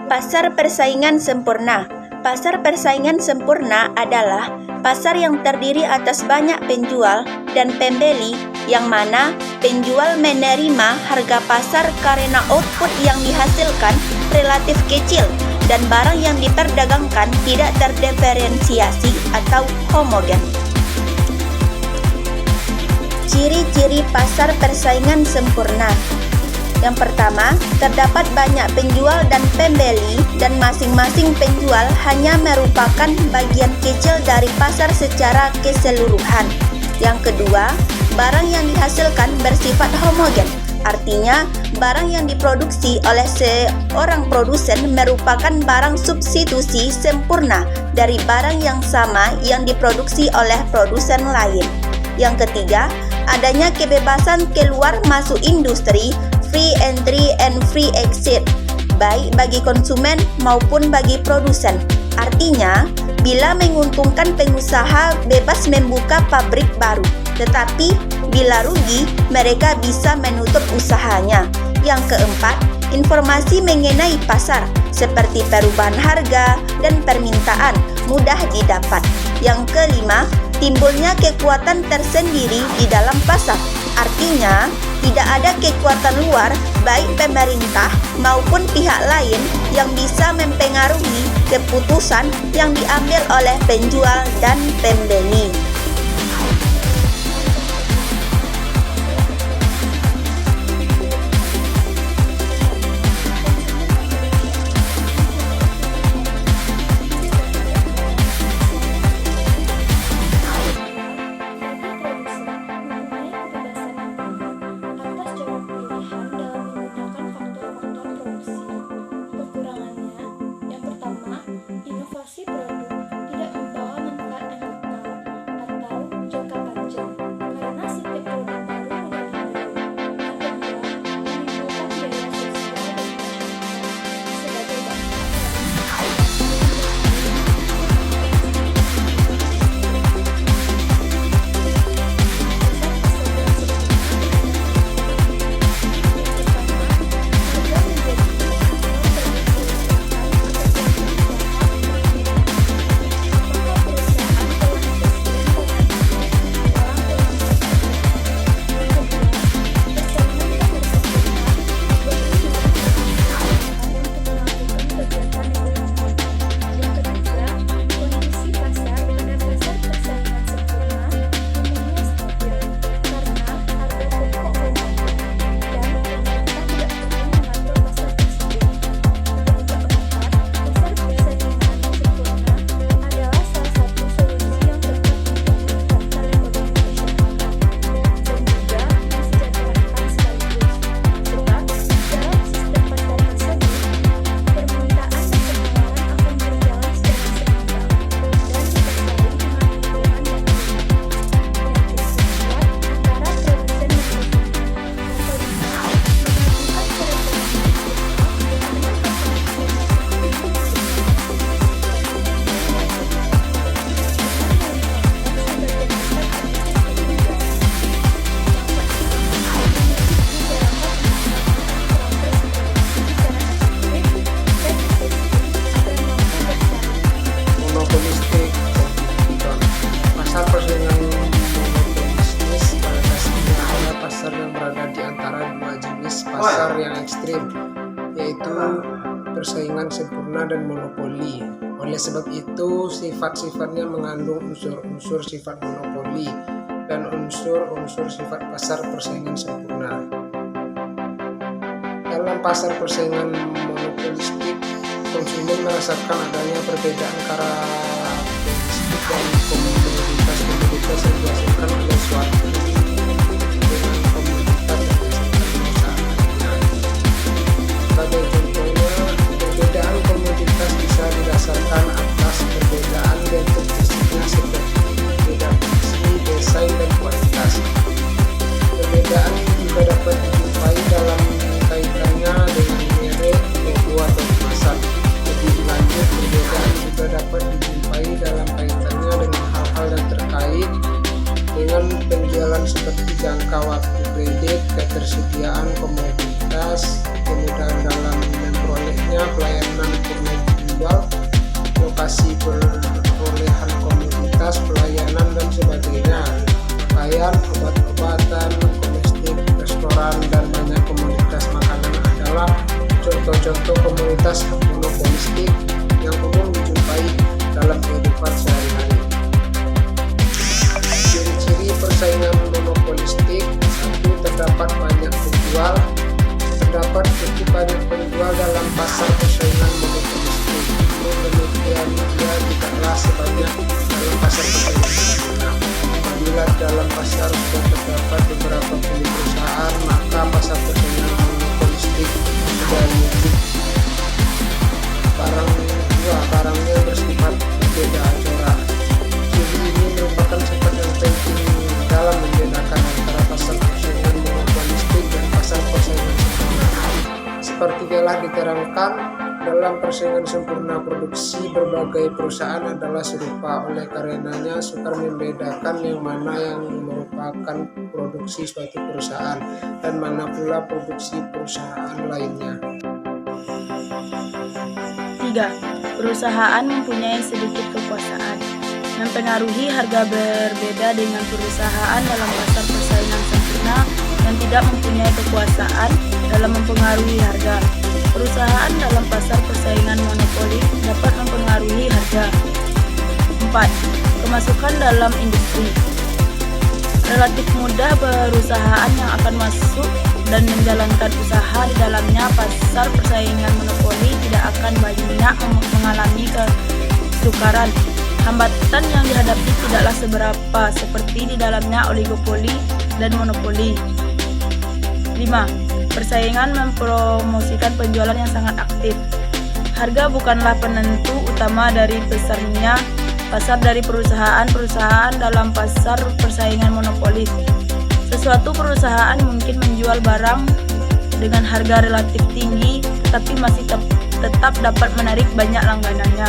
Pasar persaingan sempurna. Pasar persaingan sempurna adalah pasar yang terdiri atas banyak penjual dan pembeli, yang mana penjual menerima harga pasar karena output yang dihasilkan relatif kecil dan barang yang diperdagangkan tidak terdiferensiasi atau homogen. Ciri-ciri pasar persaingan sempurna. Yang pertama, terdapat banyak penjual dan pembeli dan masing-masing penjual hanya merupakan bagian kecil dari pasar secara keseluruhan. Yang kedua, barang yang dihasilkan bersifat homogen. Artinya, barang yang diproduksi oleh seorang produsen merupakan barang substitusi sempurna dari barang yang sama yang diproduksi oleh produsen lain. Yang ketiga, adanya kebebasan keluar masuk industri, free entry and free exit, baik bagi konsumen maupun bagi produsen. Artinya, bila menguntungkan pengusaha bebas membuka pabrik baru, tetapi bila rugi, mereka bisa menutup usahanya. Yang keempat, informasi mengenai pasar seperti perubahan harga dan permintaan mudah didapat. Yang kelima, timbulnya kekuatan tersendiri di dalam pasar. Artinya, tidak ada kekuatan luar, baik pemerintah maupun pihak lain, yang bisa mempengaruhi keputusan yang diambil oleh penjual dan pembeli. Pasar yang ekstrim, yaitu persaingan sempurna dan monopoli. Oleh sebab itu, sifat-sifatnya mengandung unsur-unsur sifat monopoli dan unsur-unsur sifat pasar persaingan sempurna. Dalam pasar persaingan monopolistik, konsumen merasakan adanya perbedaan karakteristik dan komoditas-komoditas yang dihasilkan oleh suatu sebagai contohnya, perbedaan komoditas bisa didasarkan atas perbedaan bentuk fisiknya seperti beda fungsi, desain, dan kualitas. Perbedaan juga dapat dijumpai dalam kaitannya dengan merek, logo, atau kemasan. Lebih lanjut, perbedaan juga dapat dijumpai dalam kaitannya dengan hal-hal yang terkait dengan penjualan Contoh-contoh komoditas monopolistik yang umum dijumpai dalam kehidupan sehari-hari. Ciri-ciri persaingan monopolistik: 1. Terdapat banyak penjual. Terdapat cukup banyak penjual dalam pasar persaingan monopolistik. Namun demikian, ia tidaklah sebanyak dalam pasar persaingan sempurna. Apabila dalam pasar sudah terdapat beberapa pilihan perusahaan, maka pasar persaingan monopolistik sudah wujud. Barangnya bersifat berbeda corak. Ciri ini merupakan sifat yang penting dalam membedakan antara pasar persaingan monopolistik dan pasar persaingan sempurna. Seperti telah diterangkan, dalam persaingan sempurna produksi berbagai perusahaan adalah serupa. Oleh karenanya, sukar membedakan yang mana yang merupakan produksi suatu perusahaan dan mana pula produksi perusahaan lainnya. 3. Perusahaan mempunyai sedikit kekuasaan. Mempengaruhi harga berbeda dengan perusahaan dalam pasar persaingan sempurna yang tidak mempunyai kekuasaan dalam mempengaruhi harga. Perusahaan dalam pasar persaingan monopoli dapat mempengaruhi harga. 4. Kemasukan dalam industri. Relatif mudah perusahaan yang akan masuk dan menjalankan usaha di dalamnya. Pasar persaingan monopoli tidak akan banyak mengalami kesukaran. Hambatan yang dihadapi tidaklah seberapa seperti di dalamnya oligopoli dan monopoli. 5. Persaingan mempromosikan penjualan yang sangat aktif. Harga bukanlah penentu utama dari besarnya pasar dari perusahaan-perusahaan dalam pasar persaingan monopolis. Suatu perusahaan mungkin menjual barang dengan harga relatif tinggi, tetapi masih tetap dapat menarik banyak langganannya.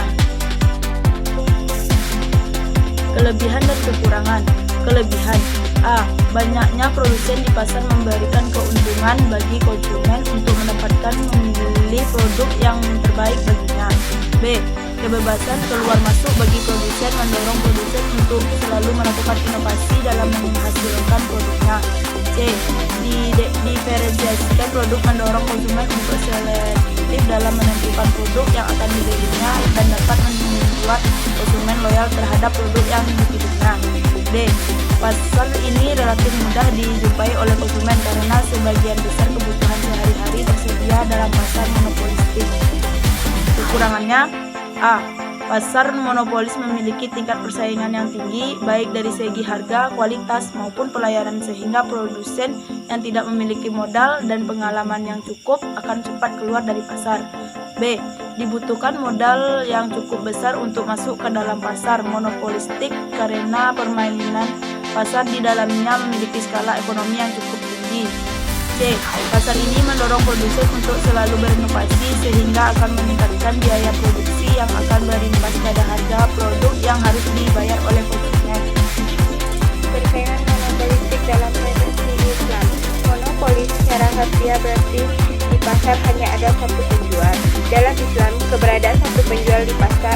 Kelebihan dan kekurangan. Kelebihan: A. Banyaknya produsen di pasar memberikan keuntungan bagi konsumen untuk mendapatkan memilih produk yang terbaik baginya. B. Kebebasan keluar masuk bagi produsen mendorong produsen untuk selalu melakukan inovasi dalam menghasilkan produknya. C. Diferensiasikan produk mendorong konsumen untuk selektif dalam menentukan produk yang akan dibelinya dan dapat membuat konsumen loyal terhadap produk yang dipilihnya. D. Pasar ini relatif mudah dijumpai oleh konsumen karena sebagian besar kebutuhan sehari-hari tersedia dalam pasar monopolistik. Kekurangannya: A. Pasar monopolis memiliki tingkat persaingan yang tinggi, baik dari segi harga, kualitas, maupun pelayanan, sehingga produsen yang tidak memiliki modal dan pengalaman yang cukup akan cepat keluar dari pasar. B. Dibutuhkan modal yang cukup besar untuk masuk ke dalam pasar monopolistik karena permainan pasar di dalamnya memiliki skala ekonomi yang cukup tinggi. C. Pasar ini mendorong produsen untuk selalu berinovasi sehingga akan meningkatkan biaya produksi yang akan berimbas pada harga produk yang harus dibayar oleh konsumen. Persaingan monopolistik dalam tradisi Islam. Monopoli secara harfiah berarti di pasar hanya ada satu penjual. Dalam Islam, keberadaan satu penjual di pasar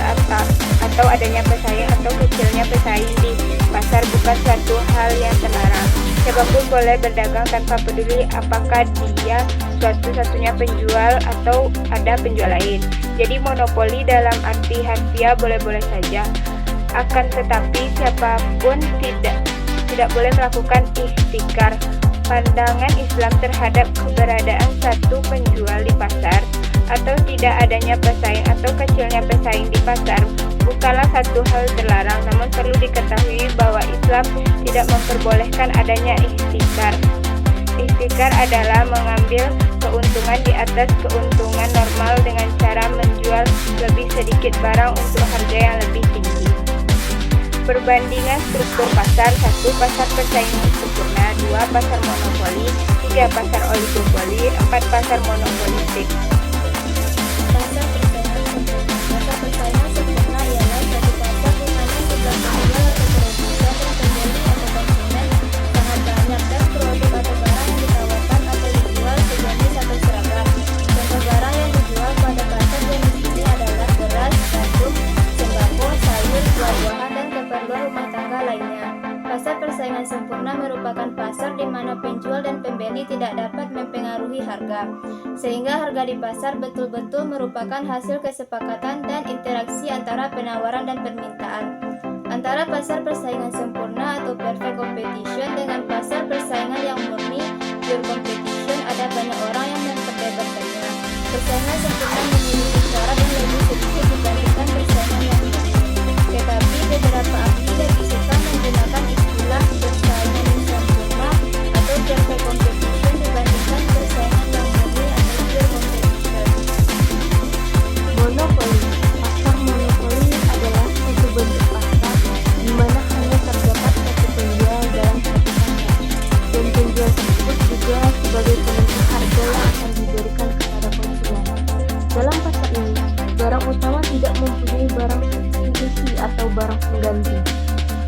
atau adanya pesaing atau kecilnya pesaing di pasar bukan suatu hal yang terlarang. Siapapun boleh berdagang tanpa peduli apakah dia satu-satunya penjual atau ada penjual lain. Jadi monopoli dalam arti harfiah boleh-boleh saja. Akan tetapi siapapun tidak boleh melakukan ihtikar. Pandangan Islam terhadap keberadaan satu penjual di pasar atau tidak adanya pesaing atau kecilnya pesaing di pasar bukanlah satu hal terlarang, namun perlu diketahui bahwa Islam tidak memperbolehkan adanya ihtikar. Ihtikar adalah mengambil keuntungan di atas keuntungan normal dengan cara menjual lebih sedikit barang untuk harga yang lebih tinggi. Perbandingan struktur pasar: 1. Pasar persaingan sempurna. 2. Pasar monopoli. 3. Pasar oligopoli. 4. Pasar monopolistik. Pasar persaingan sempurna. Pasar persaingan sempurna ialah suatu pasar di mana jumlah penjual atau produsen dan pembeli atau konsumen sangat banyak dan produk atau barang yang ditawarkan atau dijual sejenis atau seragam. Contoh barang yang dijual pada pasar jenis ini adalah beras, gandum, sembako, sayur, buah-buahan, dan keperluan rumah tangga lainnya. Pasar persaingan persaingan sempurna merupakan pasar di mana penjual dan pembeli tidak dapat mempengaruhi harga, sehingga harga di pasar betul-betul merupakan hasil kesepakatan dan interaksi antara penawaran dan permintaan. Antara pasar persaingan sempurna atau perfect competition dengan pasar persaingan yang murni pure competition ada banyak orang yang memperdebatkannya. Persaingan sempurna memiliki syarat yang lebih sedikit dibandingkan persaingan yang murni. Tetapi beberapa ahli lebih suka menggunakan istilah persaingan yang sempurna atau perfect competition dibandingkan persaingan yang murni atau pure competition. Monopoli. Pasar monopoli adalah suatu bentuk pasar di mana hanya terdapat satu penjual dalam satu pasar, dan penjual tersebut juga sebagai penentu harga yang akan diberikan kepada konsumen. Dalam pasar ini, barang utama tidak mempunyai barang substitusi atau barang pengganti.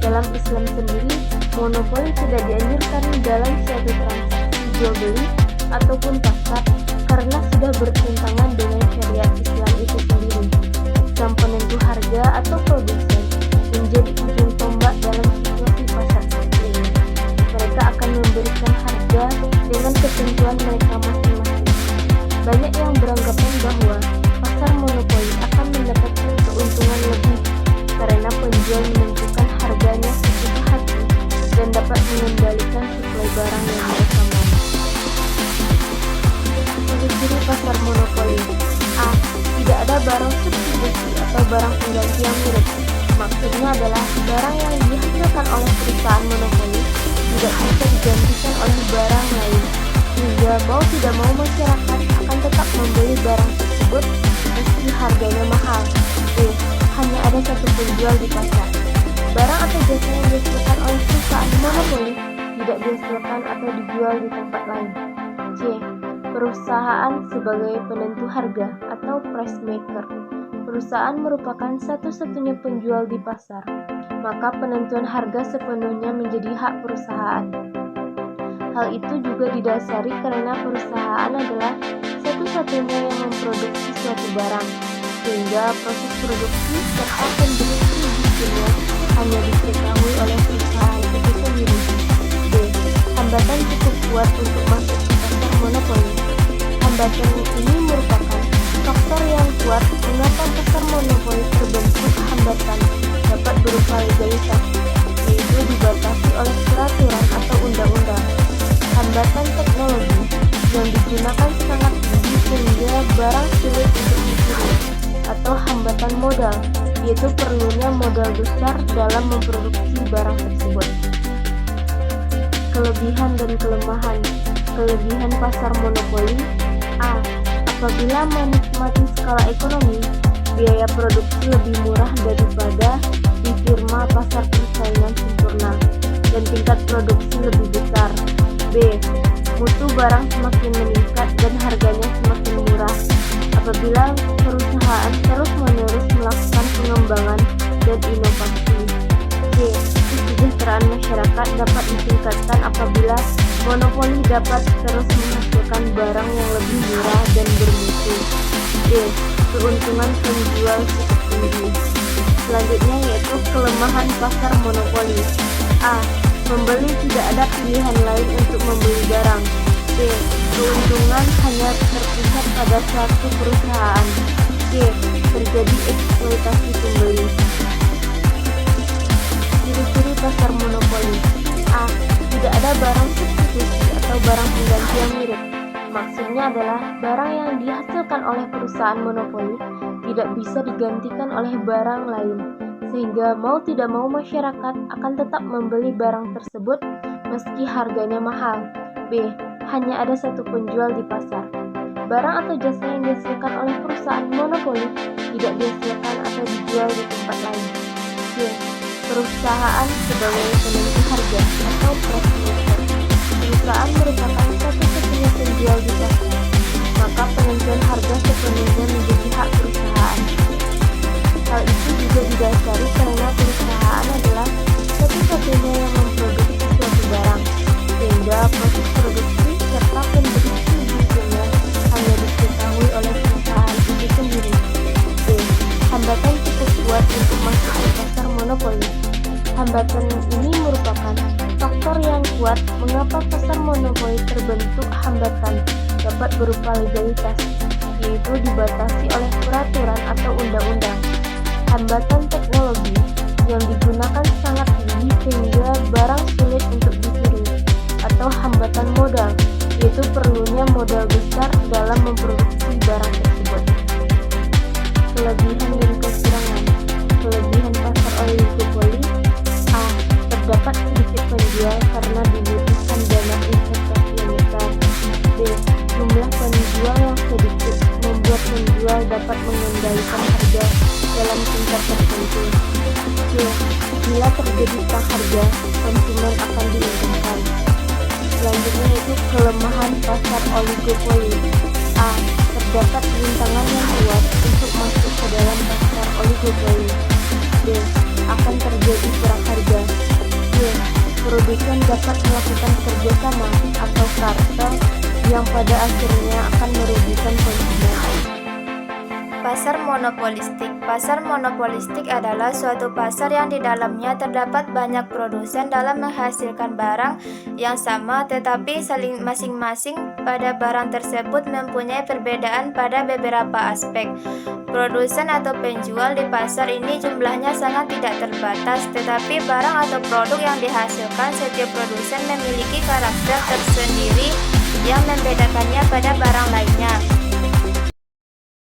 Dalam Islam sendiri, monopoli tidak dianjurkan dalam suatu transaksi jual beli ataupun pasar karena sudah bertentangan dengan syariat Islam itu sendiri. Sang penentu harga atau produsen menjadi ujung tombak dalam situasi pasar seperti ini. Mereka akan memberikan harga dengan ketentuan mereka masing-masing. Banyak yang beranggapan bahwa pasar monopoli akan mendapatkan keuntungan lebih karena penjual menentukan harganya sesuka hati dan dapat mengendalikan suplai barang yang mereka mau. Ciri-ciri pasar monopoli. A. Tidak ada barang substitusi atau barang pengganti yang mirip. Maksudnya adalah barang yang dihasilkan oleh perusahaan monopoli tidak bisa digantikan oleh barang lain, sehingga mau tidak mau masyarakat akan tetap membeli barang tersebut meski harganya mahal. B. Hanya ada satu penjual di pasar. Barang atau jasa yang dihasilkan oleh perusahaan monopoli tidak dihasilkan atau dijual di tempat lain. C. Perusahaan sebagai penentu harga atau price maker. Perusahaan merupakan satu-satunya penjual di pasar, maka penentuan harga sepenuhnya menjadi hak perusahaan. Hal itu juga didasari karena perusahaan adalah satu-satunya yang memproduksi suatu barang, sehingga proses produksi serta pendistribusinya hanya diketahui oleh perusahaan itu sendiri. D. Hambatan cukup kuat untuk masuk ke pasar monopoli. Hambatan ini merupakan faktor yang kuat mengapa pasar monopoli terbentuk. Hambatan dapat berupa legalitas, yaitu dibatasi oleh peraturan atau undang-undang. Hambatan teknologi yang digunakan sangat tinggi sehingga barang sulit untuk dicuri, atau hambatan modal, yaitu perlunya modal besar dalam memproduksi barang tersebut. Kelebihan dan kelemahan. Kelebihan pasar monopoli. A. Apabila menikmati skala ekonomi, biaya produksi lebih murah daripada di firma pasar persaingan sempurna, dan tingkat produksi lebih besar. B. Mutu barang semakin meningkat dan harganya semakin murah apabila perusahaan terus-menerus melakukan pengembangan dan inovasi. C. Kesejahteraan masyarakat dapat ditingkatkan apabila monopoli dapat terus menghasilkan barang yang lebih murah dan bermutu. D. Keuntungan penjual cukup tinggi. Selanjutnya yaitu kelemahan pasar monopoli. A. Pembeli tidak ada pilihan lain untuk membeli barang. B. Keuntungan hanya terpusat pada satu perusahaan. C. Terjadi eksploitasi pembeli. Ciri-ciri pasar monopoli. A. Tidak ada barang substitusi atau barang pengganti yang mirip. Maksudnya adalah barang yang dihasilkan oleh perusahaan monopoli tidak bisa digantikan oleh barang lain, sehingga mau tidak mau masyarakat akan tetap membeli barang tersebut meski harganya mahal. B. Hanya ada satu penjual di pasar. Barang atau jasa yang dihasilkan oleh perusahaan monopoli tidak dihasilkan atau dijual di tempat lain. C. Perusahaan sebagai penentu harga atau price maker. Perusahaan merupakan satu-satunya penjual di pasar, maka penentuan harga sepenuhnya menjadi hak perusahaan. Hal itu juga didasari karena perusahaan adalah satu-satunya yang memproduksi suatu barang, sehingga proses produksi serta pendistribusinya hanya diketahui oleh perusahaan itu sendiri. B. Hambatan cukup kuat untuk masuk ke pasar monopoli. Hambatan ini merupakan faktor mengapa pasar monopoli terbentuk hambatan dapat berupa legalitas, yaitu dibatasi oleh peraturan atau undang-undang. Hambatan teknologi yang digunakan sangat tinggi sehingga barang sulit untuk dicuri, atau hambatan modal, yaitu perlunya modal besar dalam memproduksi barang tersebut. Kelebihan dan kekurangan. Kelebihan pasar oligopoli: A. Terdapat sedikit penjual karena dibutuhkan dana investasi yang besar. B. Jumlah penjual yang sedikit membuat penjual dapat mengendalikan harga dalam tingkat tertentu. C. Bila terjadi perang harga, konsumen akan diuntungkan. Selanjutnya itu kelemahan pasar oligopoli. A. Terdapat rintangan yang kuat untuk masuk ke dalam pasar oligopoli. B. Akan terjadi perang harga. C. Produsen dapat melakukan kerjasama atau kartel yang pada akhirnya akan merugikan konsumen. Pasar monopolistik. Pasar monopolistik adalah suatu pasar yang di dalamnya terdapat banyak produsen dalam menghasilkan barang yang sama, tetapi masing-masing pada barang tersebut mempunyai perbedaan pada beberapa aspek. Produsen atau penjual di pasar ini jumlahnya sangat tidak terbatas, tetapi barang atau produk yang dihasilkan setiap produsen memiliki karakter tersendiri yang membedakannya pada barang lainnya.